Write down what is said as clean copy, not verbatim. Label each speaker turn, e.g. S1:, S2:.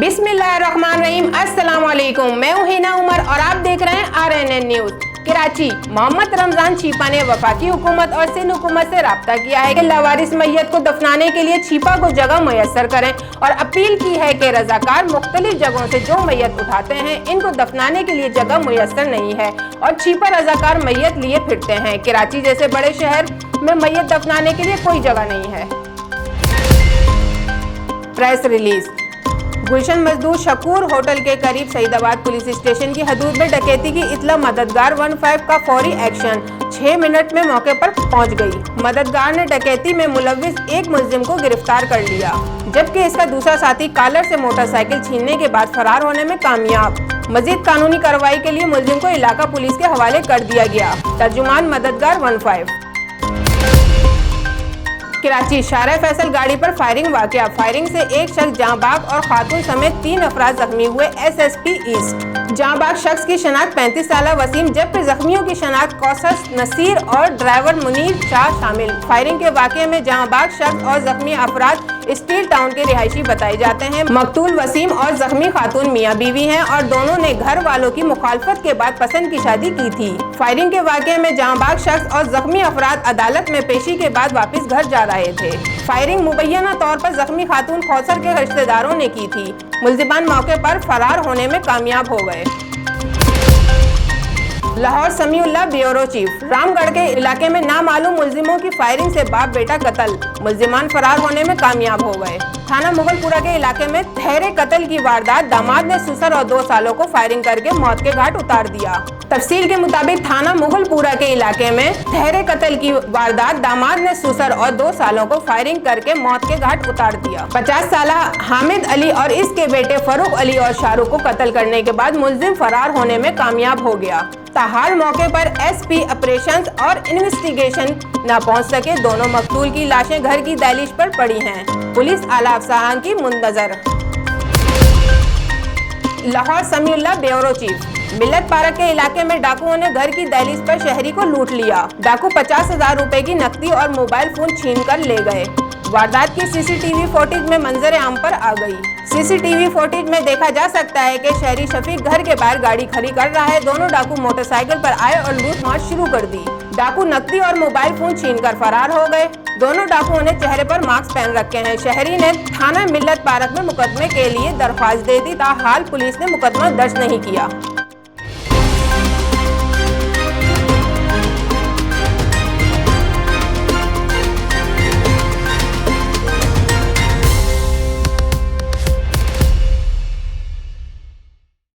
S1: बिस्मिल्लाहिर्रहमानिर्रहीम। अस्सलाम वालेकुम। मैं हूं हिना उमर और आप देख रहे हैं RNN न्यूज। कराची मोहम्मद रमजान छीपा ने वफाकी हुकूमत और सिंध हुकूमत से राब्ता किया है कि लावारिस मैयत को दफनाने के लिए छीपा को जगह मुयस्सर करें और अपील की है कि रजाकार मुख्तलिफ जगहों से जो मैयत उठाते हैं इनको दफनाने के लिए जगह मुयस्सर नहीं है और छीपा रजाकार मैयत लिए फिरते हैं। कराची जैसे बड़े शहर में मैयत दफनाने के लिए कोई जगह नहीं है। Press release. गुलशन मजदूर शकूर होटल के करीब सईदाबाद पुलिस स्टेशन की हदूद में डकैती की इत्तला मददगार 15 का फौरी एक्शन 6 मिनट में मौके पर पहुंच गई। मददगार ने डकैती में मुलव्विस एक मुलजिम को गिरफ्तार कर लिया, जबकि इसका दूसरा साथी कॉलर से मोटरसाइकिल छीनने के बाद फरार होने में कामयाब। मजीद कानूनी कार्रवाई के लिए मुलजिम को इलाका पुलिस के हवाले कर दिया गया। तर्जुमान मददगार 15। कराची शारा फैसल गाड़ी पर फायरिंग वाकया। फायरिंग से एक शख्स जांबाग और खातून समेत 3 अफराद जख्मी हुए। SSP east. जांबाग शख्स की शनाख्त 35 साला वसीम, जबकि जख्मियों की शनाख्त कौसर नसीर और ड्राइवर मुनीर शाह शामिल। फायरिंग के वाकये में जांबाग शख्स और जख्मी अफराद स्टील टाउन के रिहायशी बताए जाते हैं। मकतूल वसीम और जख्मी खातून मियाँ बीवी हैं और दोनों ने घर वालों की मुखालफत के बाद पसंद की शादी की थी। फायरिंग के वाकये में जांबाग शख्स और जख्मी अफराद अदालत में पेशी के बाद वापस घर जा रहे थे। फायरिंग मुबैना तौर पर जख्मी खातून खौसर के रिश्तेदारों ने की थी। मुल्जिमान मौके पर फरार होने में कामयाब हो गए। Lahore Samiullah bureau chief. रामगढ़ के इलाके में नामालूम मुल्जिमों की फायरिंग से बाप बेटा कत्ल। मुल्जिमान फरार होने में कामयाब हो गए। थाना मुगलपुरा के इलाके में ठहरे कत्ल की वारदात। दामाद ने ससुर और 2 सालों को फायरिंग करके मौत के घाट उतार दिया। तफसील के मुताबिक थाना मुगलपुरा के इलाके में ठहरे कत्ल की वारदात। दामाद ने ससुर और 2 सालों को फायरिंग करके मौत के घाट उतार दिया। 50 साला हामिद अली और इसके बेटे फरूक अली और शाहरुख को कत्ल करने के बाद मुल्जिम फरार होने में कामयाब हो गया। ताहाल मौके पर SP ऑपरेशंस और इन्वेस्टिगेशन न पहुंच सके। दोनों मकतूल की लाशें घर की दहलीज पर पड़ी हैं। पुलिस आला अफसरान की मुंतजर। Lahore Samiullah bureau chief. Millat park के इलाके में डाकुओं ने घर की दहलीज पर शहरी को लूट लिया। डाकू 50,000 रुपए की नकदी और मोबाइल फोन छीन कर ले गए। वारदात की CCTV फुटेज में मंजर आम पर आ गई। CCTV फुटेज में देखा जा सकता है कि शहरी शफीक घर के बाहर गाड़ी खड़ी कर रहा है। दोनों डाकू मोटरसाइकिल पर आए और लूटमार शुरू कर दी। डाकू नकदी और मोबाइल फोन छीनकर फरार हो गए। दोनों डाकुओं ने चेहरे पर मास्क पहन रखे हैं। शहरी ने थाना मिल्लत पार्क में मुकदमे के लिए दरख्वास्त दे दी। ताहाल पुलिस ने मुकदमा दर्ज नहीं किया।